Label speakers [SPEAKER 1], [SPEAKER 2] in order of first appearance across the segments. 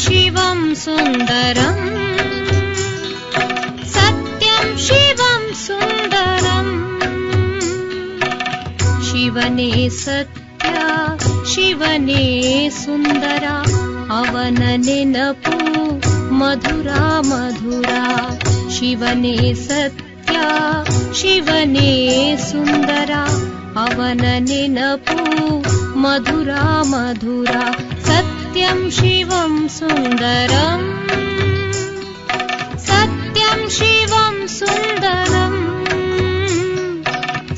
[SPEAKER 1] ಶಿವಂ ಸುಂದರಂ ಸತ್ಯಂ ಶಿವಂ ಸುಂದರಂ. ಶಿವನೇ ಸತ್ಯ ಶಿವನೇ ಸುಂದರ, ಅವನ ನೆನಪು ಮಧುರ ಮಧುರ. ಶಿವನೇ ಸತ್ಯ ಶಿವನೇ ಸುಂದರ, ಅವನ ನೆನಪು ಮಧುರ ಮಧುರ. ಸತ್ಯಂ ಶಿವಂ ಸುಂದರಂ ಸತ್ಯಂ ಶಿವಂ ಸುಂದರಂ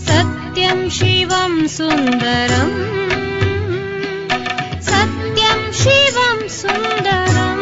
[SPEAKER 1] ಸತ್ಯಂ ಶಿವಂ ಸುಂದರಂ ಸತ್ಯಂ ಶಿವಂ ಸುಂದರಂ.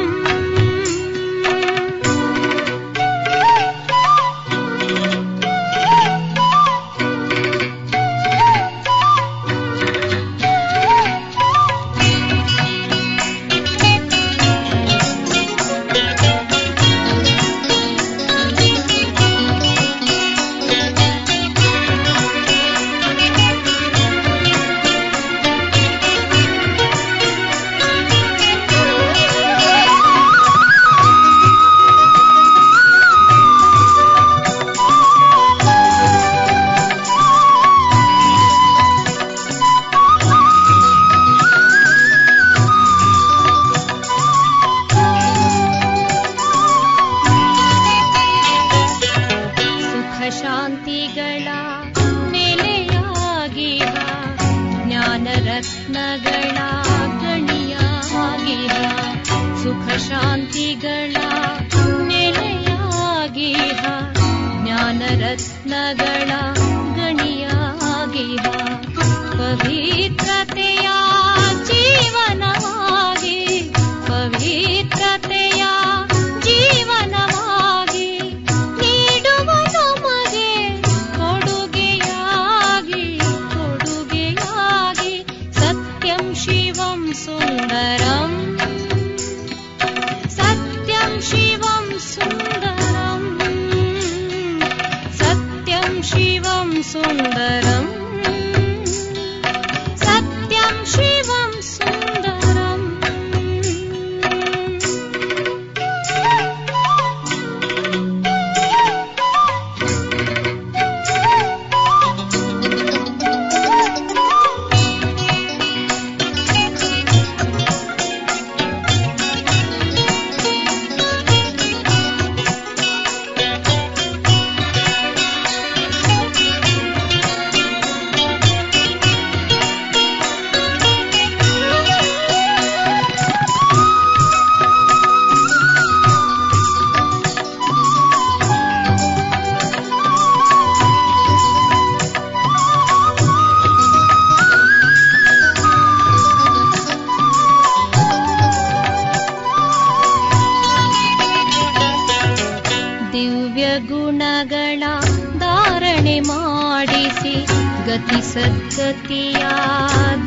[SPEAKER 2] ಸದ್ಗತಿಯ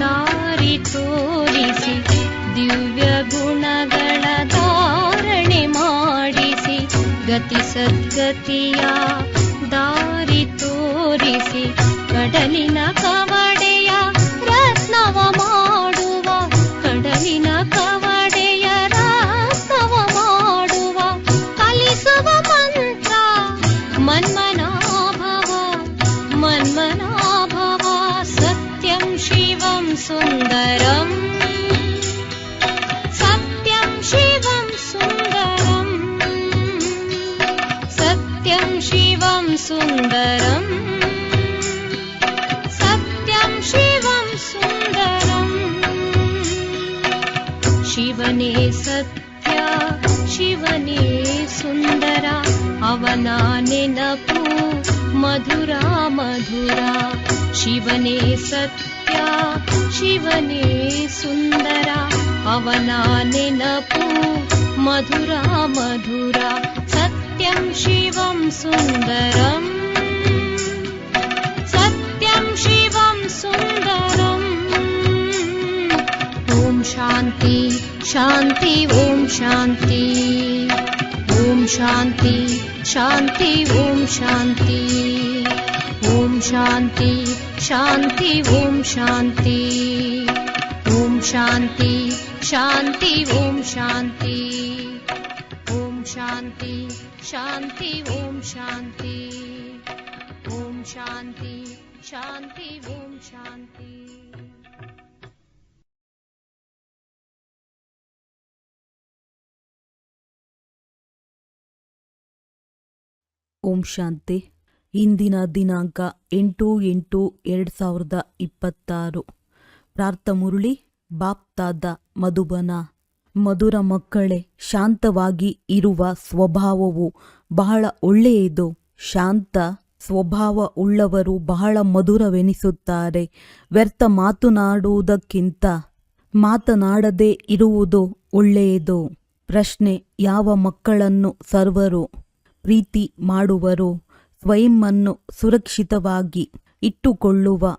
[SPEAKER 2] ದಾರಿ ತೋರಿಸಿ, ದಿವ್ಯ ಗುಣಗಳ ಧಾರಣೆ ಮಾಡಿಸಿ, ಗತಿ ಸದ್ಗತಿಯ ದಾರಿ ತೋರಿಸಿ, ಕಡಲಿನ ಕವಡೆಯ ರತ್ನವ ಮಾಡುವ, ಕಡಲಿನ ಕವಡೆಯ ರತ್ನವ ಮಾಡುವ, ಕಲಿಸುವ ಮಂತ್ರ ಮನ್ಮನಾಭವ ಮನ್ಮನಾಭವ. ಸತ್ಯಂ ಶಿವಂ ಸುಂದರಂ, ಸತ್ಯಂ ಶಿವಂ ಸುಂದರಂ, ಸತ್ಯಂ ಶಿವಂ ಸುಂದರಂ, ಸತ್ಯಂ ಶಿವಂ ಸುಂದರಂ. ಶಿವನೇ ಸತ್ಯ ಶಿವನೇ ಸುಂದರ, ಅವನ ನೆನಪು ಮಧುರ ಮಧುರ. ಶಿವನೇ ಸತ್ಯ ಶಿವನೇ ಸುಂದರ, ಅವನ ನೆನಪು ಮಧುರ ಮಧುರ. ಸತ್ಯಂ ಶಿವಂ ಸುಂದರಂ, ಸತ್ಯಂ ಶಿವಂ ಸುಂದರಂ. ಓಂ ಶಾಂತಿ ಶಾಂತಿ ಓಂ ಶಾಂತಿ, ಓಂ ಶಾಂತಿ ಶಾಂತಿ ಓಂ ಶಾಂತಿ, ಓಂ ಶಾಂತಿ ಶಾಂತಿ ಓಂ ಶಾಂತಿ, ಓಂ ಶಾಂತಿ ಶಾಂತಿ ಓಂ ಶಾಂತಿ ಓಂ ಶಾಂತಿ ಶಾಂತಿ ಓಂ ಶಾಂತಿ ಓಂ ಶಾಂತಿ ಶಾಂತಿ ಓಂ ಶಾಂತಿ.
[SPEAKER 3] ಓಂ ಶಾಂತಿ. ಇಂದಿನ ದಿನಾಂಕ 8/8/2026. ಪ್ರಾರ್ಥಮುರಳಿ ಬಾಪ್ತಾದ ಮಧುಬನ. ಮಧುರ ಮಕ್ಕಳೇ, ಶಾಂತವಾಗಿ ಇರುವ ಸ್ವಭಾವವು ಬಹಳ ಒಳ್ಳೆಯದು. ಶಾಂತ ಸ್ವಭಾವ ಉಳ್ಳವರು ಬಹಳ ಮಧುರವೆನಿಸುತ್ತಾರೆ. ವ್ಯರ್ಥ ಮಾತನಾಡುವುದಕ್ಕಿಂತ ಮಾತನಾಡದೇ ಇರುವುದು ಒಳ್ಳೆಯದು. ಪ್ರಶ್ನೆ: ಯಾವ ಮಕ್ಕಳನ್ನು ಸರ್ವರು ಪ್ರೀತಿ ಮಾಡುವರು? ಸ್ವಯಂವನ್ನು ಸುರಕ್ಷಿತವಾಗಿ ಇಟ್ಟುಕೊಳ್ಳುವ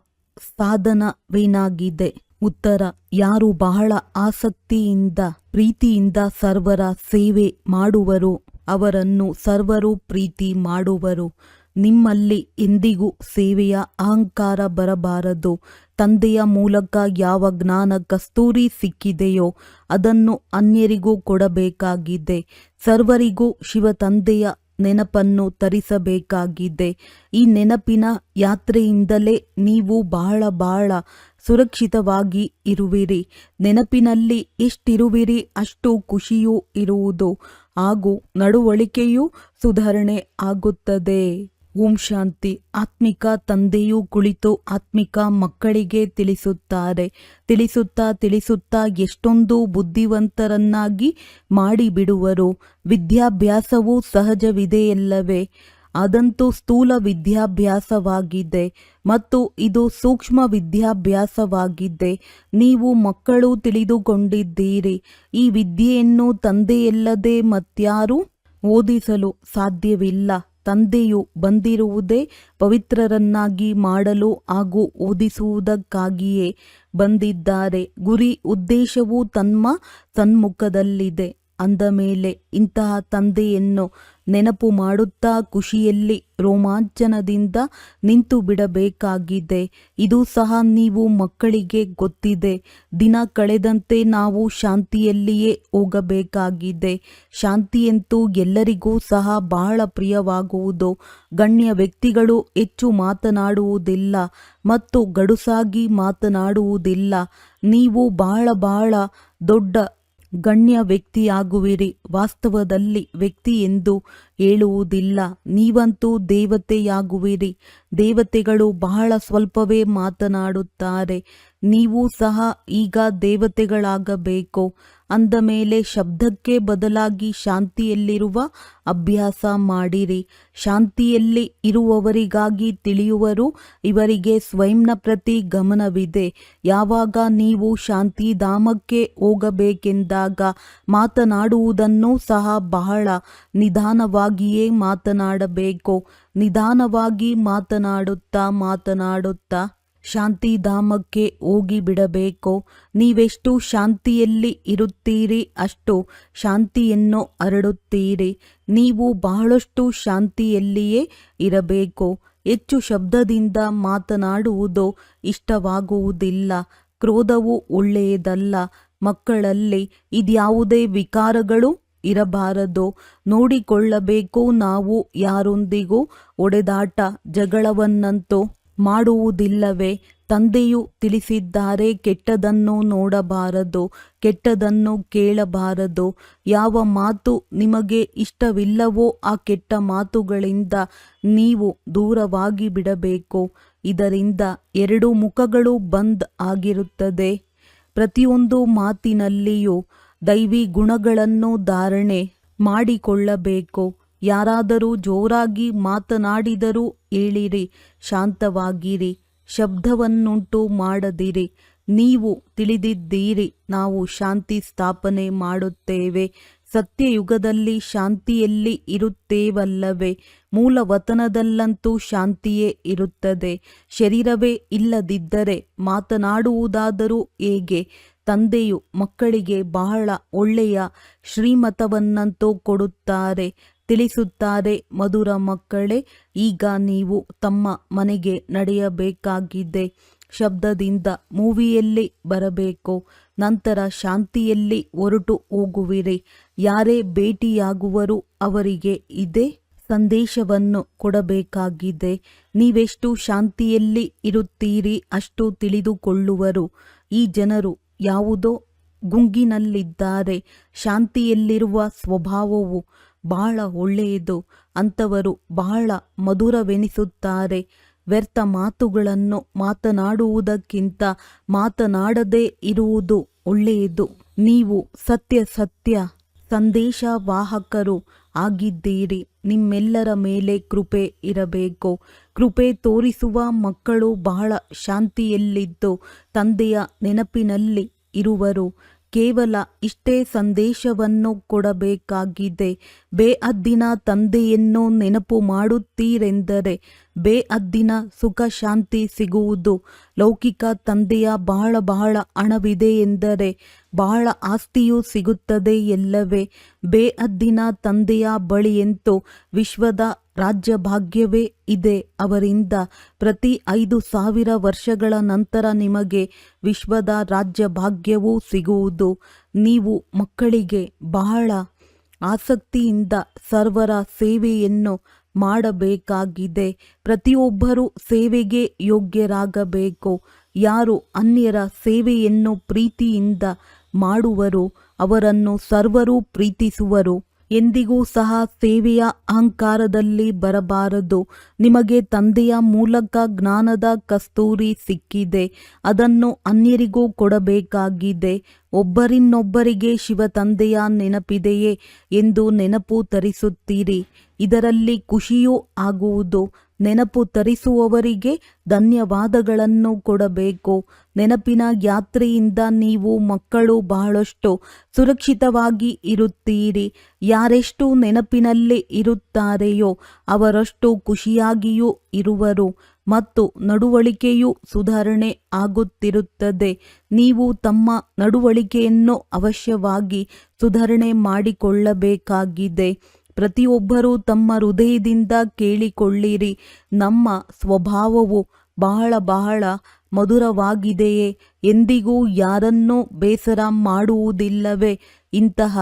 [SPEAKER 3] ಸಾಧನವೇನಾಗಿದೆ? ಉತ್ತರ: ಯಾರು ಬಹಳ ಆಸಕ್ತಿಯಿಂದ ಪ್ರೀತಿಯಿಂದ ಸರ್ವರ ಸೇವೆ ಮಾಡುವರು ಅವರನ್ನು ಸರ್ವರು ಪ್ರೀತಿ ಮಾಡುವರು. ನಿಮ್ಮಲ್ಲಿ ಎಂದಿಗೂ ಸೇವೆಯ ಅಹಂಕಾರ ಬರಬಾರದು. ತಂದೆಯ ಮೂಲಕ ಯಾವ ಜ್ಞಾನ ಕಸ್ತೂರಿ ಸಿಕ್ಕಿದೆಯೋ ಅದನ್ನು ಅನ್ಯರಿಗೂ ಕೊಡಬೇಕಾಗಿದೆ. ಸರ್ವರಿಗೂ ಶಿವ ತಂದೆಯ ನೆನಪನ್ನು ತರಿಸಬೇಕಾಗಿದೆ. ಈ ನೆನಪಿನ ಯಾತ್ರೆಯಿಂದಲೇ ನೀವು ಬಹಳ ಸುರಕ್ಷಿತವಾಗಿ ಇರುವಿರಿ. ನೆನಪಿನಲ್ಲಿ ಎಷ್ಟಿರುವಿರಿ ಅಷ್ಟು ಖುಷಿಯೂ ಇರುವುದು ಹಾಗೂ ನಡವಳಿಕೆಯೂ ಸುಧಾರಣೆ ಆಗುತ್ತದೆ. ಓಂ ಶಾಂತಿ. ಆತ್ಮಿಕ ತಂದೆಯೂ ಕುಳಿತು ಆತ್ಮಿಕ ಮಕ್ಕಳಿಗೆ ತಿಳಿಸುತ್ತಾರೆ. ತಿಳಿಸುತ್ತಾ ಎಷ್ಟೊಂದು ಬುದ್ಧಿವಂತರನ್ನಾಗಿ ಮಾಡಿಬಿಡುವರು. ವಿದ್ಯಾಭ್ಯಾಸವು ಸಹಜವಿದೆಯಲ್ಲವೇ? ಅದಂತೂ ಸ್ಥೂಲ ವಿದ್ಯಾಭ್ಯಾಸವಾಗಿದೆ ಮತ್ತು ಇದು ಸೂಕ್ಷ್ಮ ವಿದ್ಯಾಭ್ಯಾಸವಾಗಿದೆ. ನೀವು ಮಕ್ಕಳು ತಿಳಿದುಕೊಂಡಿದ್ದೀರಿ. ಈ ವಿದ್ಯೆಯನ್ನು ತಂದೆಯಲ್ಲದೆ ಮತ್ಯಾರೂ ಓದಿಸಲು ಸಾಧ್ಯವಿಲ್ಲ. ತಂದೆಯು ಬಂದಿರುವುದೇ ಪವಿತ್ರರನ್ನಾಗಿ ಮಾಡಲು ಹಾಗೂ ಓದಿಸುವುದಕ್ಕಾಗಿಯೇ ಬಂದಿದ್ದಾರೆ. ಗುರಿ ಉದ್ದೇಶವು ತಮ್ಮ ಸನ್ಮುಖದಲ್ಲಿದೆ. ಅಂದ ಮೇಲೆ ಇಂತಹ ತಂದೆಯನ್ನು ನೆನಪು ಮಾಡುತ್ತಾ ಖುಷಿಯಲ್ಲಿ ರೋಮಾಂಚನದಿಂದ ನಿಂತು ಬಿಡಬೇಕಾಗಿದೆ. ಇದು ಸಹ ನೀವು ಮಕ್ಕಳಿಗೆ ಗೊತ್ತಿದೆ. ದಿನ ಕಳೆದಂತೆ ನಾವು ಶಾಂತಿಯಲ್ಲಿಯೇ ಹೋಗಬೇಕಾಗಿದೆ. ಶಾಂತಿಯಂತೂ ಎಲ್ಲರಿಗೂ ಸಹ ಬಹಳ ಪ್ರಿಯವಾಗುವುದು. ಗಣ್ಯ ವ್ಯಕ್ತಿಗಳು ಹೆಚ್ಚು ಮಾತನಾಡುವುದಿಲ್ಲ ಮತ್ತು ಗಡುಸಾಗಿ ಮಾತನಾಡುವುದಿಲ್ಲ. ನೀವು ಬಹಳ ದೊಡ್ಡ ಗಣ್ಯ ವ್ಯಕ್ತಿಯಾಗುವಿರಿ. ವಾಸ್ತವದಲ್ಲಿ ವ್ಯಕ್ತಿ ಎಂದು ಹೇಳುವುದಿಲ್ಲ. ನೀವಂತೂ ದೇವತೆಯಾಗುವಿರಿ. ದೇವತೆಗಳು ಬಹಳ ಸ್ವಲ್ಪವೇ ಮಾತನಾಡುತ್ತಾರೆ. ನೀವು ಸಹ ಈಗ ದೇವತೆಗಳಾಗಬೇಕು. ಅಂದ ಮೇಲೆ ಶಬ್ದಕ್ಕೆ ಬದಲಾಗಿ ಶಾಂತಿಯಲ್ಲಿರುವ ಅಭ್ಯಾಸ ಮಾಡಿರಿ. ಶಾಂತಿಯಲ್ಲಿ ಇರುವವರಿಗಾಗಿ ತಿಳಿಯುವರು. ಇವರಿಗೆ ಸ್ವಯಂನ ಪ್ರತಿ ಗಮನವಿದೆ. ಯಾವಾಗ ನೀವು ಶಾಂತಿಧಾಮಕ್ಕೆ ಹೋಗಬೇಕೆಂದಾಗ ಮಾತನಾಡುವುದನ್ನು ಸಹ ಬಹಳ ನಿಧಾನವಾಗಿಯೇ ಮಾತನಾಡಬೇಕು. ನಿಧಾನವಾಗಿ ಮಾತನಾಡುತ್ತಾ ಶಾಂತಿಧಾಮಕ್ಕೆ ಹೋಗಿಬಿಡಬೇಕು. ನೀವೆಷ್ಟು ಶಾಂತಿಯಲ್ಲಿ ಇರುತ್ತೀರಿ ಅಷ್ಟು ಶಾಂತಿಯನ್ನು ಹರಡುತ್ತೀರಿ. ನೀವು ಬಹಳಷ್ಟು ಶಾಂತಿಯಲ್ಲಿಯೇ ಇರಬೇಕು. ಹೆಚ್ಚು ಶಬ್ದದಿಂದ ಮಾತನಾಡುವುದು ಇಷ್ಟವಾಗುವುದಿಲ್ಲ. ಕ್ರೋಧವು ಒಳ್ಳೆಯದಲ್ಲ. ಮಕ್ಕಳಲ್ಲಿ ಇದ್ಯಾವುದೇ ವಿಕಾರಗಳು ಇರಬಾರದು. ನೋಡಿಕೊಳ್ಳಬೇಕು. ನಾವು ಯಾರೊಂದಿಗೂ ಹೊಡೆದಾಟ ಜಗಳವನ್ನಂತೂ ಮಾಡುವುದಿಲ್ಲವೇ? ತಂದೆಯು ತಿಳಿಸಿದ್ದಾರೆ, ಕೆಟ್ಟದನ್ನು ನೋಡಬಾರದು, ಕೆಟ್ಟದನ್ನು ಕೇಳಬಾರದು. ಯಾವ ಮಾತು ನಿಮಗೆ ಇಷ್ಟವಿಲ್ಲವೋ ಆ ಕೆಟ್ಟ ಮಾತುಗಳಿಂದ ನೀವು ದೂರವಾಗಿ ಬಿಡಬೇಕು. ಇದರಿಂದ ಎರಡು ಮುಖಗಳು ಬಂದ್ ಆಗಿರುತ್ತದೆ. ಪ್ರತಿಯೊಂದು ಮಾತಿನಲ್ಲಿಯೂ ದೈವಿ ಗುಣಗಳನ್ನು ಧಾರಣೆ ಮಾಡಿಕೊಳ್ಳಬೇಕು. ಯಾರಾದರೂ ಜೋರಾಗಿ ಮಾತನಾಡಿದರೂ ಹೇಳಿರಿ, ಶಾಂತವಾಗಿರಿ, ಶಬ್ದವನ್ನುಂಟು ಮಾಡದಿರಿ. ನೀವು ತಿಳಿದಿದ್ದೀರಿ, ನಾವು ಶಾಂತಿ ಸ್ಥಾಪನೆ ಮಾಡುತ್ತೇವೆ. ಸತ್ಯಯುಗದಲ್ಲಿ ಶಾಂತಿಯಲ್ಲಿ ಇರುತ್ತೇವಲ್ಲವೇ? ಮೂಲ ವತನದಲ್ಲಂತೂ ಶಾಂತಿಯೇ ಇರುತ್ತದೆ. ಶರೀರವೇ ಇಲ್ಲದಿದ್ದರೆ ಮಾತನಾಡುವುದಾದರೂ ಹೇಗೆ? ತಂದೆಯು ಮಕ್ಕಳಿಗೆ ಬಹಳ ಒಳ್ಳೆಯ ಶ್ರೀಮತವನ್ನಂತೂ ಕೊಡುತ್ತಾರೆ. ತಿಳಿಸುತ್ತಾರೆ, ಮಧುರ ಮಕ್ಕಳೇ, ಈಗ ನೀವು ತಮ್ಮ ಮನೆಗೆ ನಡೆಯಬೇಕಾಗಿದೆ. ಶಬ್ದದಿಂದ ಮೂವಿಯಲ್ಲಿ ಬರಬೇಕು. ನಂತರ ಶಾಂತಿಯಲ್ಲಿ ಹೊರಟು ಹೋಗುವಿರಿ. ಯಾರೇ ಭೇಟಿಯಾಗುವರು ಅವರಿಗೆ ಇದೇ ಸಂದೇಶವನ್ನು ಕೊಡಬೇಕಾಗಿದೆ. ನೀವೆಷ್ಟು ಶಾಂತಿಯಲ್ಲಿ ಇರುತ್ತೀರಿ ಅಷ್ಟು ತಿಳಿದುಕೊಳ್ಳುವರು. ಈ ಜನರು ಯಾವುದೋ ಗುಂಗಿನಲ್ಲಿದ್ದಾರೆ. ಶಾಂತಿಯಲ್ಲಿರುವ ಸ್ವಭಾವವು ಬಹಳ ಒಳ್ಳೆಯದು. ಅಂಥವರು ಬಹಳ ಮಧುರವೆನಿಸುತ್ತಾರೆ. ವ್ಯರ್ಥ ಮಾತುಗಳನ್ನು ಮಾತನಾಡುವುದಕ್ಕಿಂತ ಮಾತನಾಡದೇ ಇರುವುದು ಒಳ್ಳೆಯದು. ನೀವು ಸತ್ಯ ಸಂದೇಶವಾಹಕರು ಆಗಿದ್ದೀರಿ. ನಿಮ್ಮೆಲ್ಲರ ಮೇಲೆ ಕೃಪೆ ಇರಬೇಕು. ಕೃಪೆ ತೋರಿಸುವ ಮಕ್ಕಳು ಬಹಳ ಶಾಂತಿಯಲ್ಲಿದ್ದು ತಂದೆಯ ನೆನಪಿನಲ್ಲಿ ಇರುವರು. ಕೇವಲ ಇಷ್ಟೇ ಸಂದೇಶವನ್ನು ಕೊಡಬೇಕಾಗಿದೆ. ಬೇಅದ್ದಿನ ತಂದೆಯನ್ನು ನೆನಪು ಮಾಡುತ್ತೀರೆಂದರೆ ಬೇಅದ್ದಿನ ಸುಖ ಶಾಂತಿ ಸಿಗುವುದು. ಲೌಕಿಕ ತಂದೆಯ ಬಹಳ ಹಣವಿದೆ ಎಂದರೆ ಬಹಳ ಆಸ್ತಿಯೂ ಸಿಗುತ್ತದೆ ಎಲ್ಲವೇ. ಬೇಅದ್ದಿನ ತಂದೆಯ ಬಳಿಯಂತೂ ವಿಶ್ವದ ರಾಜ್ಯಭಾಗ್ಯವೇ ಇದೆ. ಅವರಿಂದ ಪ್ರತಿ 5,000 ವರ್ಷಗಳ ನಂತರ ನಿಮಗೆ ವಿಶ್ವದ ರಾಜ್ಯಭಾಗ್ಯವೂ ಸಿಗುವುದು. ನೀವು ಮಕ್ಕಳಿಗೆ ಬಹಳ ಆಸಕ್ತಿಯಿಂದ ಸರ್ವರ ಸೇವೆಯನ್ನು ಮಾಡಬೇಕಾಗಿದೆ. ಪ್ರತಿಯೊಬ್ಬರೂ ಸೇವೆಗೆ ಯೋಗ್ಯರಾಗಬೇಕು. ಯಾರು ಅನ್ಯರ ಸೇವೆಯನ್ನು ಪ್ರೀತಿಯಿಂದ ಮಾಡುವರು ಅವರನ್ನು ಸರ್ವರೂ ಪ್ರೀತಿಸುವರು. ಎಂದಿಗೂ ಸಹ ಸೇವೆಯ ಅಹಂಕಾರದಲ್ಲಿ ಬರಬಾರದು. ನಿಮಗೆ ತಂದೆಯ ಮೂಲಕ ಜ್ಞಾನದ ಕಸ್ತೂರಿ ಸಿಕ್ಕಿದೆ. ಅದನ್ನು ಅನ್ಯರಿಗೂ ಕೊಡಬೇಕಾಗಿದೆ. ಒಬ್ಬರಿನ್ನೊಬ್ಬರಿಗೆ ಶಿವ ತಂದೆಯ ನೆನಪಿದೆಯೇ ಎಂದು ನೆನಪು ತರಿಸುತ್ತೀರಿ. ಇದರಲ್ಲಿ ಖುಷಿಯೂ ಆಗುವುದು. ನೆನಪು ತರಿಸುವವರಿಗೆ ಧನ್ಯವಾದಗಳನ್ನು ಕೊಡಬೇಕು. ನೆನಪಿನ ಯಾತ್ರೆಯಿಂದ ನೀವು ಮಕ್ಕಳು ಬಹಳಷ್ಟು ಸುರಕ್ಷಿತವಾಗಿ ಇರುತ್ತೀರಿ. ಯಾರೆಷ್ಟು ನೆನಪಿನಲ್ಲಿ ಇರುತ್ತಾರೆಯೋ ಅವರಷ್ಟು ಖುಷಿಯಾಗಿಯೂ ಇರುವರು ಮತ್ತು ನಡವಳಿಕೆಯೂ ಸುಧಾರಣೆ ಆಗುತ್ತಿರುತ್ತದೆ. ನೀವು ತಮ್ಮ ನಡವಳಿಕೆಯನ್ನು ಅವಶ್ಯವಾಗಿ ಸುಧಾರಣೆ ಮಾಡಿಕೊಳ್ಳಬೇಕಾಗಿದೆ. ಪ್ರತಿಯೊಬ್ಬರೂ ತಮ್ಮ ಹೃದಯದಿಂದ ಕೇಳಿಕೊಳ್ಳಿರಿ. ನಮ್ಮ ಸ್ವಭಾವವು ಬಹಳ ಮಧುರವಾಗಿದೆಯೇ? ಎಂದಿಗೂ ಯಾರನ್ನೂ ಬೇಸರ ಮಾಡುವುದಿಲ್ಲವೇ? ಇಂತಹ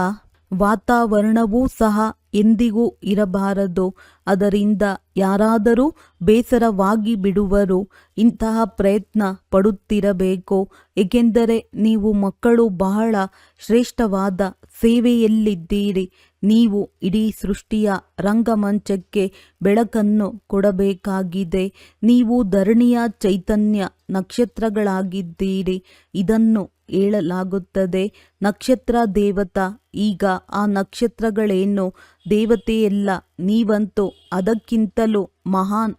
[SPEAKER 3] ವಾತಾವರಣವೂ ಸಹ ಎಂದಿಗೂ ಇರಬಾರದು. ಅದರಿಂದ ಯಾರಾದರೂ ಬೇಸರವಾಗಿ ಬಿಡುವರು. ಇಂತಹ ಪ್ರಯತ್ನ ಪಡುತ್ತಿರಬೇಕು. ಏಕೆಂದರೆ ನೀವು ಮಕ್ಕಳು ಬಹಳ ಶ್ರೇಷ್ಠವಾದ ಸೇವೆಯಲ್ಲಿದ್ದೀರಿ. ನೀವು ಇಡೀ ಸೃಷ್ಟಿಯ ರಂಗಮಂಚಕ್ಕೆ ಬೆಳಕನ್ನು ಕೊಡಬೇಕಾಗಿದೆ. ನೀವು ಧರಣಿಯ ಚೈತನ್ಯ ನಕ್ಷತ್ರಗಳಾಗಿದ್ದೀರಿ. ಇದನ್ನು ಹೇಳಲಾಗುತ್ತದೆ. ನಕ್ಷತ್ರ ದೇವತಾ. ಈಗ ಆ ನಕ್ಷತ್ರಗಳೇನು ದೇವತೆಯಲ್ಲ. ನೀವಂತೂ ಅದಕ್ಕಿಂತಲೂ ಮಹಾನ್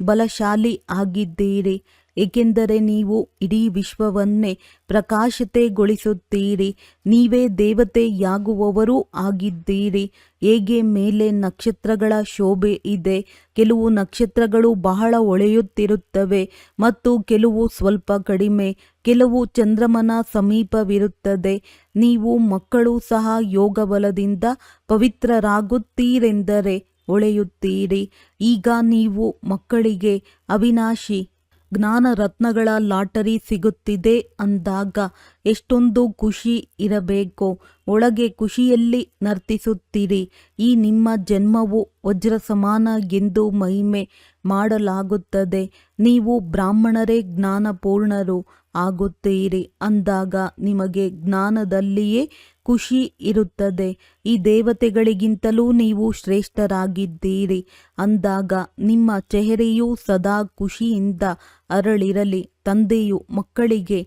[SPEAKER 3] ಬಲಶಾಲಿ ಆಗಿದ್ದೀರಿ. ಏಕೆಂದರೆ ನೀವು ಇಡೀ ವಿಶ್ವವನ್ನೇ ಪ್ರಕಾಶತೆಗೊಳಿಸುತ್ತೀರಿ. ನೀವೇ ದೇವತೆಯಾಗುವವರೂ ಆಗಿದ್ದೀರಿ. ಹೇಗೆ ಮೇಲೆ ನಕ್ಷತ್ರಗಳ ಶೋಭೆ ಇದೆ. ಕೆಲವು ನಕ್ಷತ್ರಗಳು ಬಹಳ ಹೊಳೆಯುತ್ತಿರುತ್ತವೆ ಮತ್ತು ಕೆಲವು ಸ್ವಲ್ಪ ಕಡಿಮೆ. ಕೆಲವು ಚಂದ್ರಮನ ಸಮೀಪವಿರುತ್ತದೆ. ನೀವು ಮಕ್ಕಳು ಸಹ ಯೋಗಬಲದಿಂದ ಪವಿತ್ರರಾಗುತ್ತೀರೆಂದರೆ ಹೊಳೆಯುತ್ತೀರಿ. ಈಗ ನೀವು ಮಕ್ಕಳಿಗೆ ಅವಿನಾಶಿ ಜ್ಞಾನ ರತ್ನಗಳ ಲಾಟರಿ ಸಿಗುತ್ತಿದೆ ಅಂದಾಗ ಎಷ್ಟೊಂದು ಖುಷಿ ಇರಬೇಕು. ಒಳಗೆ ಖುಷಿಯಲ್ಲಿ ನರ್ತಿಸುತ್ತೀರಿ. ಈ ನಿಮ್ಮ ಜನ್ಮವು ವಜ್ರ ಸಮಾನ ಎಂದು ಮಹಿಮೆ ಮಾಡಲಾಗುತ್ತದೆ. ನೀವು ಬ್ರಾಹ್ಮಣರೇ ಜ್ಞಾನಪೂರ್ಣರು ಆಗುತ್ತೀರಿ ಅಂದಾಗ ನಿಮಗೆ ಜ್ಞಾನದಲ್ಲಿಯೇ ಖುಷಿ ಇರುತ್ತದೆ. ಈ ದೇವತೆಗಳಿಗಿಂತಲೂ ನೀವು ಶ್ರೇಷ್ಠರಾಗಿದ್ದೀರಿ ಅಂದಾಗ ನಿಮ್ಮ ಚೆಹರೆಯು ಸದಾ ಖುಷಿಯಿಂದ ಅರಳಿರಲಿ. ತಂದೆಯು ಮಕ್ಕಳಿಗೆ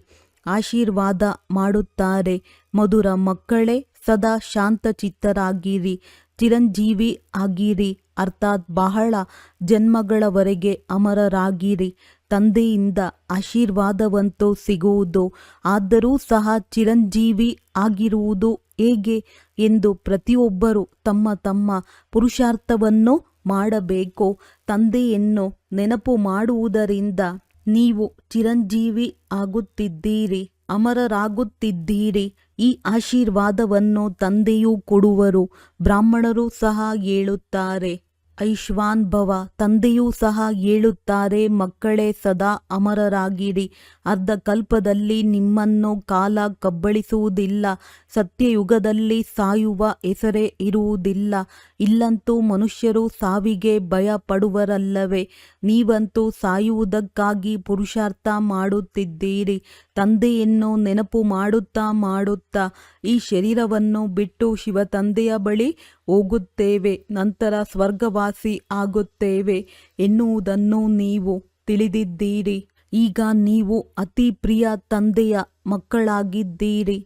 [SPEAKER 3] ಆಶೀರ್ವಾದ ಮಾಡುತ್ತಾರೆ. ಮಧುರ ಮಕ್ಕಳೇ, ಸದಾ ಶಾಂತಚಿತ್ತರಾಗಿರಿ. ಚಿರಂಜೀವಿ ಆಗಿರಿ. ಅರ್ಥಾತ್ ಬಹಳ ಜನ್ಮಗಳವರೆಗೆ ಅಮರರಾಗಿರಿ. ತಂದೆಯಿಂದ ಆಶೀರ್ವಾದವಂತೂ ಸಿಗುವುದು. ಆದರೂ ಸಹ ಚಿರಂಜೀವಿ ಆಗಿರುವುದು ಹೇಗೆ ಎಂದು ಪ್ರತಿಯೊಬ್ಬರೂ ತಮ್ಮ ತಮ್ಮ ಪುರುಷಾರ್ಥವನ್ನು ಮಾಡಬೇಕು. ತಂದೆಯನ್ನು ನೆನಪು ಮಾಡುವುದರಿಂದ ನೀವು ಚಿರಂಜೀವಿ ಆಗುತ್ತಿದ್ದೀರಿ, ಅಮರರಾಗುತ್ತಿದ್ದೀರಿ. ಈ ಆಶೀರ್ವಾದವನ್ನು ತಂದೆಯೂ ಕೊಡುವರು. ಬ್ರಾಹ್ಮಣರು ಸಹ ಹೇಳುತ್ತಾರೆ. ಐಶ್ವಾನ್ ಭವ. ತಂದೆಯೂ ಸಹ ಹೇಳುತ್ತಾರೆ, ಮಕ್ಕಳೇ ಸದಾ ಅಮರರಾಗಿರಿ. ಅರ್ಧ ಕಲ್ಪದಲ್ಲಿ ನಿಮ್ಮನ್ನು ಕಾಲ ಕಬ್ಬಳಿಸುವುದಿಲ್ಲ. ಸತ್ಯಯುಗದಲ್ಲಿ ಸಾಯುವ ಹೆಸರೇ ಇರುವುದಿಲ್ಲ. ಇಲ್ಲಂತೂ ಮನುಷ್ಯರು ಸಾವಿಗೆ ಭಯ ಪಡುವರಲ್ಲವೇ? ನೀವಂತೂ ಸಾಯುವುದಕ್ಕಾಗಿ ಪುರುಷಾರ್ಥ ಮಾಡುತ್ತಿದ್ದೀರಿ. ತಂದೆಯನ್ನು ನೆನಪು ಮಾಡುತ್ತಾ ಈ ಶರೀರವನ್ನು ಬಿಟ್ಟು ಶಿವತಂದೆಯ ಬಳಿ ಹೋಗುತ್ತೇವೆ, ನಂತರ ಸ್ವರ್ಗವಾಸಿ ಆಗುತ್ತೇವೆ ಎನ್ನುವುದನ್ನು ನೀವು ತಿಳಿದಿದ್ದೀರಿ. ಈಗ ನೀವು ಅತಿ ಪ್ರಿಯ ತಂದೆಯ ಮಕ್ಕಳಾಗಿದ್ದೀರಿ.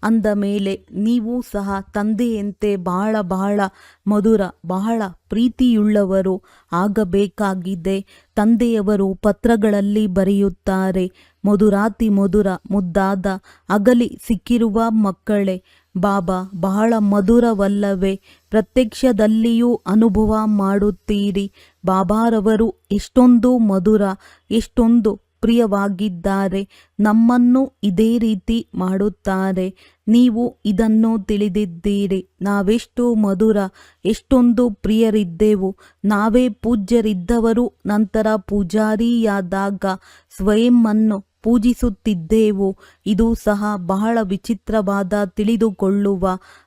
[SPEAKER 3] ಅಂದ ಮೇಲೆ ನೀವು ಸಹ ತಂದೆಯಂತೆ ಬಹಳ ಮಧುರ, ಬಹಳ ಪ್ರೀತಿಯುಳ್ಳವರು ಆಗಬೇಕಾಗಿದೆ. ತಂದೆಯವರು ಪತ್ರಗಳಲ್ಲಿ ಬರೆಯುತ್ತಾರೆ, ಮಧುರಾತಿ ಮಧುರ ಮುದ್ದಾದ ಅಗಲಿ ಸಿಕ್ಕಿರುವ ಮಕ್ಕಳೇ, ಬಾಬಾ ಬಹಳ ಮಧುರವಲ್ಲವೇ? ಪ್ರತ್ಯಕ್ಷದಲ್ಲಿಯೂ ಅನುಭವ ಮಾಡುತ್ತೀರಿ. ಬಾಬಾರವರು ಎಷ್ಟೊಂದು ಮಧುರ, ಎಷ್ಟೊಂದು ಪ್ರಿಯವಾಗಿದ್ದಾರೆ. ನಮ್ಮನ್ನು ಇದೇ ರೀತಿ ಮಾಡುತ್ತಾರೆ. ನೀವು ಇದನ್ನು ತಿಳಿದಿದ್ದೀರಿ. ನಾವೆಷ್ಟು ಮಧುರ, ಎಷ್ಟೊಂದು ಪ್ರಿಯರಿದ್ದೆವು. ನಾವೇ ಪೂಜ್ಯರಿದ್ದವರು, ನಂತರ ಪೂಜಾರಿಯಾದಾಗ ಸ್ವಯಂವನ್ನು ಪೂಜಿಸುತ್ತಿದ್ದೆವು. ಇದು ಸಹ ಬಹಳ ವಿಚಿತ್ರವಾದ ತಿಳಿದುಕೊಳ್ಳುವ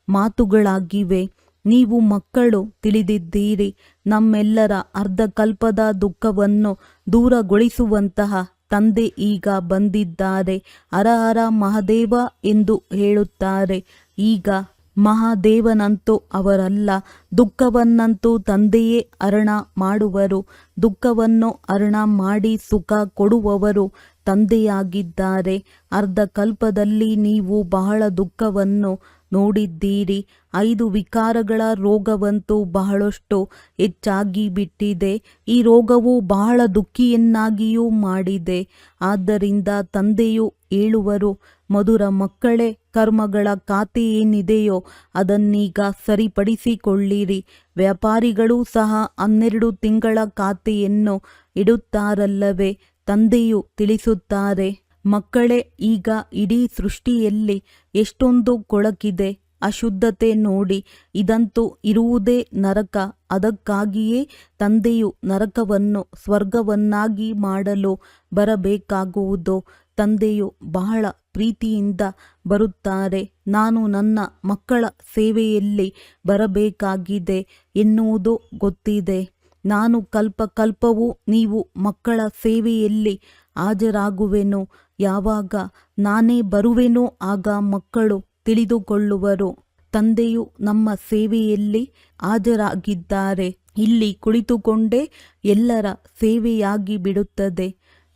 [SPEAKER 3] ಮಾತುಗಳಾಗಿವೆ. ನೀವು ಮಕ್ಕಳು ತಿಳಿದಿದ್ದೀರಿ. ನಮ್ಮೆಲ್ಲರ ಅರ್ಧಕಲ್ಪದ ದುಃಖವನ್ನು ದೂರಗೊಳಿಸುವಂತಹ ತಂದೆ ಈಗ ಬಂದಿದ್ದಾರೆ. ಹರ ಹರ ಮಹಾದೇವ ಎಂದು ಹೇಳುತ್ತಾರೆ. ಈಗ ಮಹಾದೇವನಂತೂ ಅವರಲ್ಲ, ದುಃಖವನ್ನಂತೂ ತಂದೆಯೇ ಹರಣ ಮಾಡುವರು. ದುಃಖವನ್ನು ಹರಣ ಮಾಡಿ ಸುಖ ಕೊಡುವವರು ತಂದೆಯಾಗಿದ್ದಾರೆ. ಅರ್ಧಕಲ್ಪದಲ್ಲಿ ನೀವು ಬಹಳ ದುಃಖವನ್ನು ನೋಡಿದ್ದೀರಿ. 5 ವಿಕಾರಗಳ ರೋಗವಂತೂ ಬಹಳಷ್ಟು ಹೆಚ್ಚಾಗಿ ಬಿಟ್ಟಿದೆ. ಈ ರೋಗವು ಬಹಳ ದುಃಖಿಯನ್ನಾಗಿಯೂ ಮಾಡಿದೆ. ಆದ್ದರಿಂದ ತಂದೆಯು ಹೇಳುವರು, ಮಧುರ ಮಕ್ಕಳೇ, ಕರ್ಮಗಳ ಖಾತೆ ಏನಿದೆಯೋ ಅದನ್ನೀಗ ಸರಿಪಡಿಸಿಕೊಳ್ಳಿರಿ. ವ್ಯಾಪಾರಿಗಳು ಸಹ 12 ತಿಂಗಳ ಖಾತೆಯನ್ನು ಇಡುತ್ತಾರಲ್ಲವೇ? ತಂದೆಯು ತಿಳಿಸುತ್ತಾರೆ, ಮಕ್ಕಳೇ, ಈಗ ಇಡೀ ಸೃಷ್ಟಿಯಲ್ಲಿ ಎಷ್ಟೊಂದು ಕೊಳಕಿದೆ, ಅಶುದ್ಧತೆ ನೋಡಿ. ಇದಂತೂ ಇರುವುದೇ ನರಕ. ಅದಕ್ಕಾಗಿಯೇ ತಂದೆಯು ನರಕವನ್ನು ಸ್ವರ್ಗವನ್ನಾಗಿ ಮಾಡಲು ಬರಬೇಕಾಗುವುದು. ತಂದೆಯು ಬಹಳ ಪ್ರೀತಿಯಿಂದ ಬರುತ್ತಾರೆ. ನಾನು ನನ್ನ ಮಕ್ಕಳ ಸೇವೆಯಲ್ಲಿ ಬರಬೇಕಾಗಿದೆ ಎನ್ನುವುದು ಗೊತ್ತಿದೆ. ನಾನು ಕಲ್ಪಕಲ್ಪವೂ ನೀವು ಮಕ್ಕಳ ಸೇವೆಯಲ್ಲಿ ಹಾಜರಾಗುವೆನು. ಯಾವಾಗ ನಾನೇ ಬರುವೆನೋ ಆಗ ಮಕ್ಕಳು ತಿಳಿದುಕೊಳ್ಳುವರು, ತಂದೆಯು ನಮ್ಮ ಸೇವೆಯಲ್ಲಿ ಹಾಜರಾಗಿದ್ದಾರೆ. ಇಲ್ಲಿ ಕುಳಿತುಕೊಂಡೇ ಎಲ್ಲರ ಸೇವೆಯಾಗಿ ಬಿಡುತ್ತದೆ.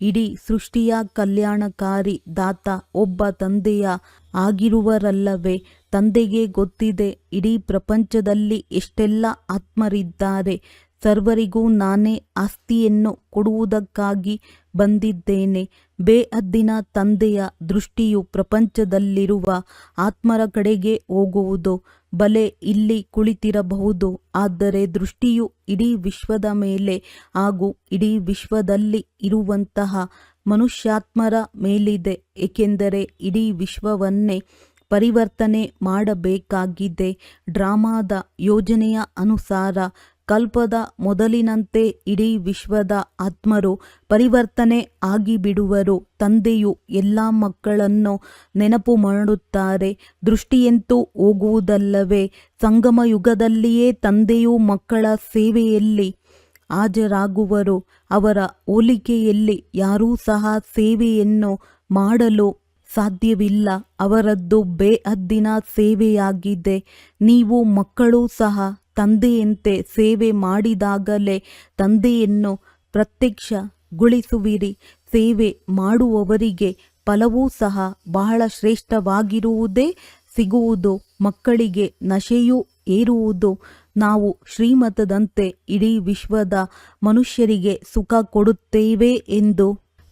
[SPEAKER 3] ಇಡೀ ಸೃಷ್ಟಿಯ ಕಲ್ಯಾಣಕಾರಿ ದಾತ ಒಬ್ಬ ತಂದೆಯ ಆಗಿರುವರಲ್ಲವೇ? ತಂದೆಗೆ ಗೊತ್ತಿದೆ ಇಡೀ ಪ್ರಪಂಚದಲ್ಲಿ ಎಷ್ಟೆಲ್ಲ ಆತ್ಮರಿದ್ದಾರೆ. ಸರ್ವರಿಗೂ ನಾನೇ ಆಸ್ತಿಯನ್ನು ಕೊಡುವುದಕ್ಕಾಗಿ ಬಂದಿದ್ದೇನೆ. ಬೇಹದ್ದಿನ ತಂದೆಯ ದೃಷ್ಟಿಯು ಪ್ರಪಂಚದಲ್ಲಿರುವ ಆತ್ಮರ ಕಡೆಗೆ ಹೋಗುವುದು. ಬಲೆ ಇಲ್ಲಿ ಕುಳಿತಿರಬಹುದು, ಆದರೆ ದೃಷ್ಟಿಯು ಇಡೀ ವಿಶ್ವದ ಮೇಲೆ ಹಾಗೂ ಇಡೀ ವಿಶ್ವದಲ್ಲಿ ಇರುವಂತಹ ಮನುಷ್ಯಾತ್ಮರ ಮೇಲಿದೆ. ಏಕೆಂದರೆ ಇಡೀ ವಿಶ್ವವನ್ನೇ ಪರಿವರ್ತನೆ ಮಾಡಬೇಕಾಗಿದೆ. ಡ್ರಾಮಾದ ಯೋಜನೆಯ ಅನುಸಾರ ಕಲ್ಪದ ಮೊದಲಿನಂತೆ ಇಡೀ ವಿಶ್ವದ ಆತ್ಮರು ಪರಿವರ್ತನೆ ಆಗಿಬಿಡುವರು. ತಂದೆಯು ಎಲ್ಲ ಮಕ್ಕಳನ್ನು ನೆನಪು ಮಾಡುತ್ತಾರೆ. ದೃಷ್ಟಿಯಂತೂ ಹೋಗುವುದಲ್ಲವೇ? ಸಂಗಮ ಯುಗದಲ್ಲಿಯೇ ತಂದೆಯು ಮಕ್ಕಳ ಸೇವೆಯಲ್ಲಿ ಹಾಜರಾಗುವರು. ಅವರ ಹೋಲಿಕೆಯಲ್ಲಿ ಯಾರೂ ಸಹ ಸೇವೆಯನ್ನು ಮಾಡಲು ಸಾಧ್ಯವಿಲ್ಲ. ಅವರದ್ದು ಬೇಹದ್ದಿನ ಸೇವೆಯಾಗಿದೆ. ನೀವು ಮಕ್ಕಳು ಸಹ ತಂದೆಯಂತೆ ಸೇವೆ ಮಾಡಿದಾಗಲೇ ತಂದೆಯನ್ನು ಪ್ರತ್ಯಕ್ಷಗೊಳಿಸುವಿರಿ. ಸೇವೆ ಮಾಡುವವರಿಗೆ ಫಲವೂ ಸಹ ಬಹಳ ಶ್ರೇಷ್ಠವಾಗಿರುವುದೇ ಸಿಗುವುದು. ಮಕ್ಕಳಿಗೆ ನಶೆಯೂ ಏರುವುದು. ನಾವು ಶ್ರೀಮತದಂತೆ ಇಡೀ ವಿಶ್ವದ ಮನುಷ್ಯರಿಗೆ ಸುಖ ಕೊಡುತ್ತೇವೆ ಎಂದು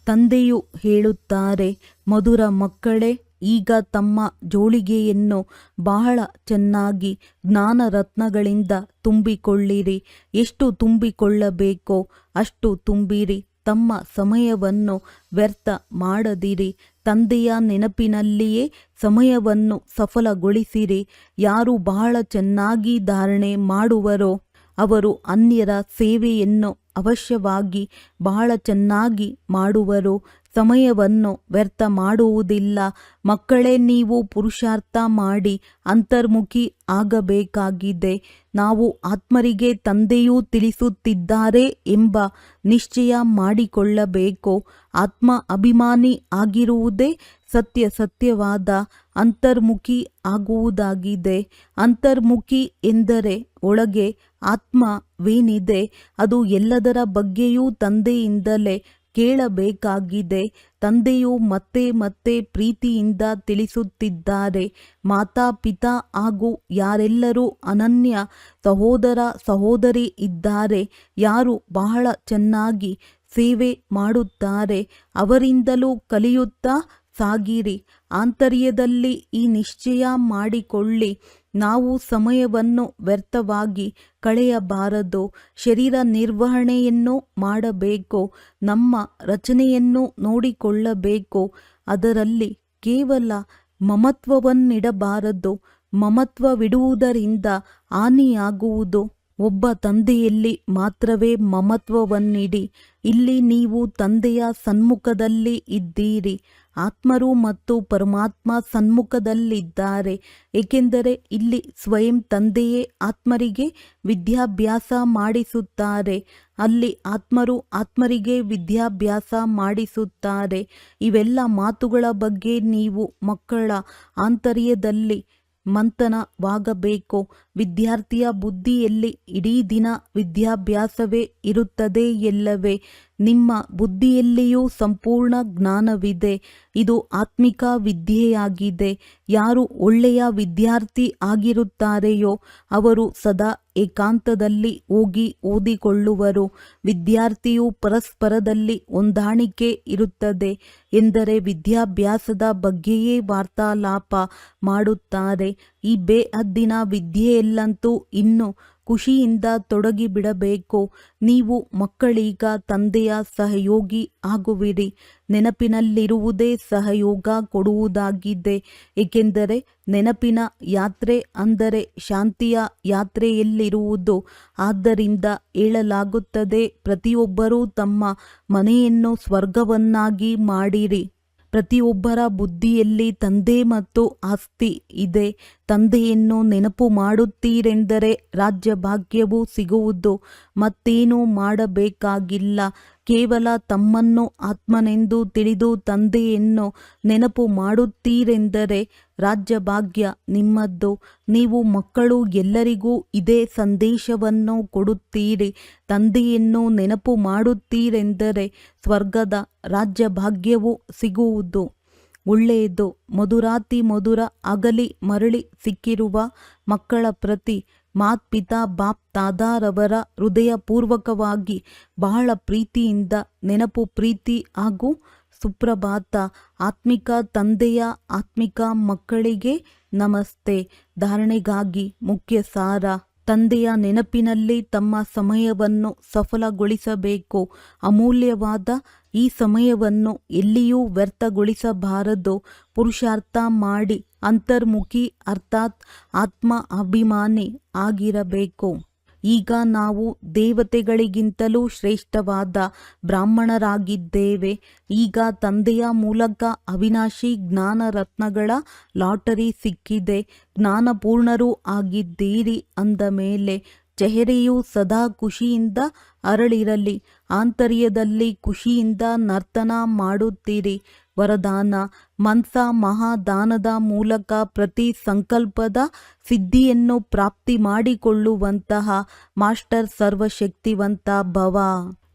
[SPEAKER 3] ತಂದೆಯು ಹೇಳುತ್ತಾರೆ. ಮಧುರ ಮಕ್ಕಳೇ, ಈಗ ತಮ್ಮ ಜೋಳಿಗೆಯನ್ನು ಬಹಳ ಚೆನ್ನಾಗಿ ಜ್ಞಾನರತ್ನಗಳಿಂದ ತುಂಬಿಕೊಳ್ಳಿರಿ. ಎಷ್ಟು ತುಂಬಿಕೊಳ್ಳಬೇಕೋ ಅಷ್ಟು ತುಂಬಿರಿ. ತಮ್ಮ ಸಮಯವನ್ನು ವ್ಯರ್ಥ ಮಾಡದಿರಿ. ತಂದೆಯ ನೆನಪಿನಲ್ಲಿಯೇ ಸಮಯವನ್ನು ಸಫಲಗೊಳಿಸಿರಿ. ಯಾರು ಬಹಳ ಚೆನ್ನಾಗಿ ಧಾರಣೆ ಮಾಡುವರೋ ಅವರು ಅನ್ಯರ ಸೇವೆಯನ್ನು ಅವಶ್ಯವಾಗಿ ಬಹಳ ಚೆನ್ನಾಗಿ ಮಾಡುವರು, ಸಮಯವನ್ನು ವ್ಯರ್ಥ ಮಾಡುವುದಿಲ್ಲ. ಮಕ್ಕಳೇ, ನೀವು ಪುರುಷಾರ್ಥ ಮಾಡಿ ಅಂತರ್ಮುಖಿ ಆಗಬೇಕಾಗಿದೆ. ನಾವು ಆತ್ಮರಿಗೆ ತಂದೆಯೂ ತಿಳಿಸುತ್ತಿದ್ದಾರೆ ಎಂಬ ನಿಶ್ಚಯ ಮಾಡಿಕೊಳ್ಳಬೇಕು. ಆತ್ಮ ಅಭಿಮಾನಿ ಆಗಿರುವುದೇ ಸತ್ಯವಾದ ಅಂತರ್ಮುಖಿ ಆಗುವುದಾಗಿದೆ. ಅಂತರ್ಮುಖಿ ಎಂದರೆ ಒಳಗೆ ಆತ್ಮವೇನಿದೆ ಅದು ಎಲ್ಲದರ ಬಗ್ಗೆಯೂ ತಂದೆಯಿಂದಲೇ ಕೇಳಬೇಕಾಗಿದೆ. ತಂದೆಯು ಮತ್ತೆ ಮತ್ತೆ ಪ್ರೀತಿಯಿಂದ ತಿಳಿಸುತ್ತಿದ್ದಾರೆ. ಮಾತಾ ಪಿತಾ ಹಾಗೂ ಯಾರೆಲ್ಲರೂ ಅನನ್ಯ ಸಹೋದರ ಸಹೋದರಿ ಇದ್ದಾರೆ, ಯಾರು ಬಹಳ ಚೆನ್ನಾಗಿ ಸೇವೆ ಮಾಡುತ್ತಾರೆ, ಅವರಿಂದಲೂ ಕಲಿಯುತ್ತಾ ಸಾಗಿರಿ. ಆಂತರ್ಯದಲ್ಲಿ ಈ ನಿಶ್ಚಯ ಮಾಡಿಕೊಳ್ಳಿ, ನಾವು ಸಮಯವನ್ನು ವ್ಯರ್ಥವಾಗಿ ಕಳೆಯಬಾರದು. ಶರೀರ ನಿರ್ವಹಣೆಯನ್ನು ಮಾಡಬೇಕು, ನಮ್ಮ ರಚನೆಯನ್ನು ನೋಡಿಕೊಳ್ಳಬೇಕು. ಅದರಲ್ಲಿ ಕೇವಲ ಮಮತ್ವವನ್ನಿಡಬಾರದು. ಮಮತ್ವವಿಡುವುದರಿಂದ ಹಾನಿಯಾಗುವುದು. ಒಬ್ಬ ತಂದೆಯಲ್ಲಿ ಮಾತ್ರವೇ ಮಮತ್ವವನ್ನಿಡಿ. ಇಲ್ಲಿ ನೀವು ತಂದೆಯ ಸನ್ಮುಖದಲ್ಲಿ ಇದ್ದೀರಿ. ಆತ್ಮರು ಮತ್ತು ಪರಮಾತ್ಮ ಸನ್ಮುಖದಲ್ಲಿದ್ದಾರೆ, ಏಕೆಂದರೆ ಇಲ್ಲಿ ಸ್ವಯಂ ತಂದೆಯೇ ಆತ್ಮರಿಗೆ ವಿದ್ಯಾಭ್ಯಾಸ ಮಾಡಿಸುತ್ತಾರೆ. ಅಲ್ಲಿ ಆತ್ಮರು ಆತ್ಮರಿಗೆ ವಿದ್ಯಾಭ್ಯಾಸ ಮಾಡಿಸುತ್ತಾರೆ. ಇವೆಲ್ಲ ಮಾತುಗಳ ಬಗ್ಗೆ ನೀವು ಮಕ್ಕಳ ಆಂತರ್ಯದಲ್ಲಿ ಮಂಥನವಾಗಬೇಕು. ವಿದ್ಯಾರ್ಥಿಯ ಬುದ್ಧಿಯಲ್ಲಿ ಇಡೀ ದಿನ ವಿದ್ಯಾಭ್ಯಾಸವೇ ಇರುತ್ತದೆ ಎಲ್ಲವೇ. ನಿಮ್ಮ ಬುದ್ಧಿಯಲ್ಲಿಯೂ ಸಂಪೂರ್ಣ ಜ್ಞಾನವಿದೆ. ಇದು ಆತ್ಮಿಕ ವಿದ್ಯೆಯಾಗಿದೆ. ಯಾರು ಒಳ್ಳೆಯ ವಿದ್ಯಾರ್ಥಿ ಆಗಿರುತ್ತಾರೆಯೋ ಅವರು ಸದಾ ಏಕಾಂತದಲ್ಲಿ ಹೋಗಿ ಓದಿಕೊಳ್ಳುವರು. ವಿದ್ಯಾರ್ಥಿಯು ಪರಸ್ಪರದಲ್ಲಿ ಹೊಂದಾಣಿಕೆ ಇರುತ್ತದೆ ಎಂದರೆ ವಿದ್ಯಾಭ್ಯಾಸದ ಬಗ್ಗೆಯೇ ವಾರ್ತಾಲಾಪ ಮಾಡುತ್ತಾರೆ. ಈ ಬೇಹದ್ದಿನ ವಿದ್ಯೆಯಲ್ಲಂತೂ ಇನ್ನು ಖುಷಿಯಿಂದ ತೊಡಗಿಬಿಡಬೇಕು. ನೀವು ಮಕ್ಕಳೀಗ ತಂದೆಯ ಸಹಯೋಗಿ ಆಗುವಿರಿ. ನೆನಪಿನಲ್ಲಿರುವುದೇ ಸಹಯೋಗ ಕೊಡುವುದಾಗಿದೆ, ಏಕೆಂದರೆ ನೆನಪಿನ ಯಾತ್ರೆ ಅಂದರೆ ಶಾಂತಿಯ ಯಾತ್ರೆಯಲ್ಲಿರುವುದು. ಆದ್ದರಿಂದ ಹೇಳಲಾಗುತ್ತದೆ, ಪ್ರತಿಯೊಬ್ಬರೂ ತಮ್ಮ ಮನೆಯನ್ನು ಸ್ವರ್ಗವನ್ನಾಗಿ ಮಾಡಿರಿ. ಪ್ರತಿಯೊಬ್ಬರ ಬುದ್ಧಿಯಲ್ಲಿ ತಂದೆ ಮತ್ತು ಆಸ್ತಿ ಇದೆ. ತಂದೆಯನ್ನು ನೆನಪು ಮಾಡುತ್ತೀರೆಂದರೆ ರಾಜ್ಯ ಭಾಗ್ಯವು ಸಿಗುವುದು. ಮತ್ತೇನೂ ಮಾಡಬೇಕಾಗಿಲ್ಲ. ಕೇವಲ ತಮ್ಮನ್ನು ಆತ್ಮನೆಂದು ತಿಳಿದು ತಂದೆಯನ್ನು ನೆನಪು ಮಾಡುತ್ತೀರೆಂದರೆ ರಾಜ್ಯಭಾಗ್ಯ ನಿಮ್ಮದ್ದು. ನೀವು ಮಕ್ಕಳು ಎಲ್ಲರಿಗೂ ಇದೇ ಸಂದೇಶವನ್ನು ಕೊಡುತ್ತೀರಿ. ತಂದೆಯನ್ನು ನೆನಪು ಮಾಡುತ್ತೀರೆಂದರೆ ಸ್ವರ್ಗದ ರಾಜ್ಯಭಾಗ್ಯವು ಸಿಗುವುದು. ಒಳ್ಳೆಯದು. ಮಧುರಾತಿ ಮಧುರ ಅಗಲಿ ಮರಳಿ ಸಿಕ್ಕಿರುವ ಮಕ್ಕಳ ಪ್ರತಿ ಮಾತ್ಪಿತಾ ಬಾಪ್ ತಾದಾರವರ ಹೃದಯಪೂರ್ವಕವಾಗಿ ಬಹಳ ಪ್ರೀತಿಯಿಂದ ನೆನಪು, ಪ್ರೀತಿ ಹಾಗೂ ಸುಪ್ರಭಾತ. ಆತ್ಮಿಕ ತಂದೆಯ ಆತ್ಮಿಕ ಮಕ್ಕಳಿಗೆ ನಮಸ್ತೆ. ಧಾರಣೆಗಾಗಿ ಮುಖ್ಯ ಸಾರ. ತಂದೆಯ ನೆನಪಿನಲ್ಲಿ ತಮ್ಮ ಸಮಯವನ್ನು ಸಫಲಗೊಳಿಸಬೇಕು. ಅಮೂಲ್ಯವಾದ ಈ ಸಮಯವನ್ನು ಎಲ್ಲಿಯೂ ವ್ಯರ್ಥಗೊಳಿಸಬಾರದು. ಪುರುಷಾರ್ಥ ಮಾಡಿ ಅಂತರ್ಮುಖಿ ಅರ್ಥಾತ್ ಆತ್ಮ ಅಭಿಮಾನಿ ಆಗಿರಬೇಕು. ಈಗ ನಾವು ದೇವತೆಗಳಿಗಿಂತಲೂ ಶ್ರೇಷ್ಠವಾದ ಬ್ರಾಹ್ಮಣರಾಗಿದ್ದೇವೆ. ಈಗ ತಂದೆಯ ಮೂಲಕ ಅವಿನಾಶಿ ಜ್ಞಾನ ರತ್ನಗಳ ಲಾಟರಿ ಸಿಕ್ಕಿದೆ. ಜ್ಞಾನಪೂರ್ಣರೂ ಆಗಿದ್ದೀರಿ ಅಂದ ಮೇಲೆ ಚೆಹರೆಯು ಸದಾ ಖುಷಿಯಿಂದ ಅರಳಿರಲಿ. ಆಂತರ್ಯದಲ್ಲಿ ಖುಷಿಯಿಂದ ನರ್ತನ ಮಾಡುತ್ತೀರಿ. ವರದಾನ. ಮನ್ಸ ಮಹಾದಾನದ ಮೂಲಕ ಪ್ರತಿ ಸಂಕಲ್ಪದ ಸಿದ್ಧಿಯನ್ನು ಪ್ರಾಪ್ತಿ ಮಾಡಿಕೊಳ್ಳುವಂತಹ ಮಾಸ್ಟರ್ ಸರ್ವಶಕ್ತಿವಂತ ಭವ.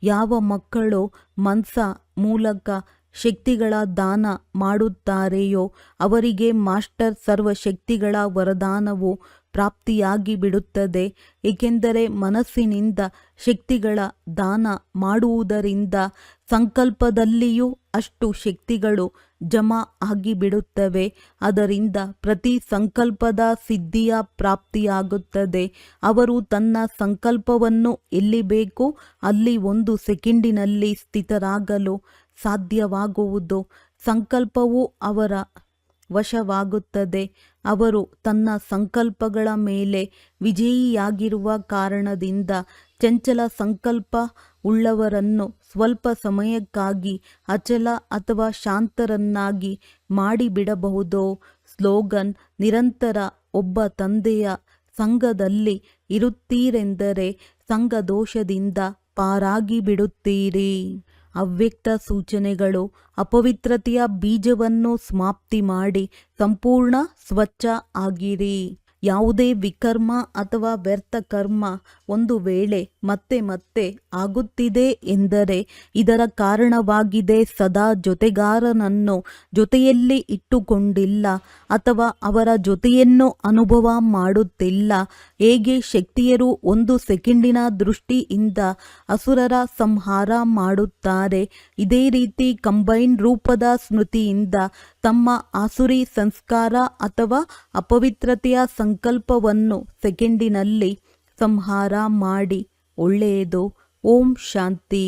[SPEAKER 3] ಯಾವ ಮಕ್ಕಳು ಮನ್ಸ ಮೂಲಕ ಶಕ್ತಿಗಳ ದಾನ ಮಾಡುತ್ತಾರೆಯೋ ಅವರಿಗೆ ಮಾಸ್ಟರ್ ಸರ್ವಶಕ್ತಿಗಳ ವರದಾನವು ಪ್ರಾಪ್ತಿಯಾಗಿ ಬಿಡುತ್ತದೆ. ಏಕೆಂದರೆ ಮನಸ್ಸಿನಿಂದ ಶಕ್ತಿಗಳ ದಾನ ಮಾಡುವುದರಿಂದ ಸಂಕಲ್ಪದಲ್ಲಿಯೂ ಅಷ್ಟು ಶಕ್ತಿಗಳು ಜಮಾ ಆಗಿಬಿಡುತ್ತವೆ. ಅದರಿಂದ ಪ್ರತಿ ಸಂಕಲ್ಪದ ಸಿದ್ಧಿಯ ಪ್ರಾಪ್ತಿಯಾಗುತ್ತದೆ. ಅವರು ತನ್ನ ಸಂಕಲ್ಪವನ್ನು ಎಲ್ಲಿ ಬೇಕು ಅಲ್ಲಿ 1 ಸೆಕೆಂಡಿನಲ್ಲಿ ಸ್ಥಿತರಾಗಲು ಸಾಧ್ಯವಾಗುವುದು. ಸಂಕಲ್ಪವು ಅವರ ವಶವಾಗುತ್ತದೆ. ಅವರು ತನ್ನ ಸಂಕಲ್ಪಗಳ ಮೇಲೆ ವಿಜಯಿಯಾಗಿರುವ ಕಾರಣದಿಂದ ಚಂಚಲ ಸಂಕಲ್ಪ ಉಳ್ಳವರನ್ನು ಸ್ವಲ್ಪ ಸಮಯಕ್ಕಾಗಿ ಅಚಲ ಅಥವಾ ಶಾಂತರನ್ನಾಗಿ ಮಾಡಿಬಿಡಬಹುದು. ಸ್ಲೋಗನ್: ನಿರಂತರ ಒಬ್ಬ ತಂದೆಯ ಸಂಘದಲ್ಲಿ ಇರುತ್ತೀರೆಂದರೆ ಸಂಘದೋಷದಿಂದ ಪಾರಾಗಿ ಬಿಡುತ್ತೀರಿ. ಅವ್ಯಕ್ತ ಸೂಚನೆಗಳು: ಅಪವಿತ್ರತೆಯ ಬೀಜವನ್ನು ಸಮಾಪ್ತಿ ಮಾಡಿ ಸಂಪೂರ್ಣ ಸ್ವಚ್ಛ ಆಗಿರಿ. ಯಾವುದೇ ವಿಕರ್ಮ ಅಥವಾ ವ್ಯರ್ಥ ಕರ್ಮ ಒಂದು ವೇಳೆ ಮತ್ತೆ ಮತ್ತೆ ಆಗುತ್ತಿದೆ ಎಂದರೆ ಇದರ ಕಾರಣವಾಗಿದೆ ಸದಾ ಜೊತೆಗಾರನನ್ನು ಜೊತೆಯಲ್ಲಿ ಇಟ್ಟುಕೊಂಡಿಲ್ಲ ಅಥವಾ ಅವರ ಜೊತೆಯನ್ನು ಅನುಭವ ಮಾಡುತ್ತಿಲ್ಲ. ಹೇಗೆ ಶಕ್ತಿಯರು ಒಂದು ಸೆಕೆಂಡಿನ ದೃಷ್ಟಿಯಿಂದ ಅಸುರರ ಸಂಹಾರ ಮಾಡುತ್ತಾರೆ, ಇದೇ ರೀತಿ ಕಂಬೈನ್ ರೂಪದ ಸ್ಮೃತಿಯಿಂದ ತಮ್ಮ ಆಸುರಿ ಸಂಸ್ಕಾರ ಅಥವಾ ಅಪವಿತ್ರತೆಯ ಸಂಕಲ್ಪವನ್ನು ಸೆಕೆಂಡಿನಲ್ಲಿ ಸಂಹಾರ ಮಾಡಿ. ಒಳ್ಳೆಯದು. ಓಂ ಶಾಂತಿ.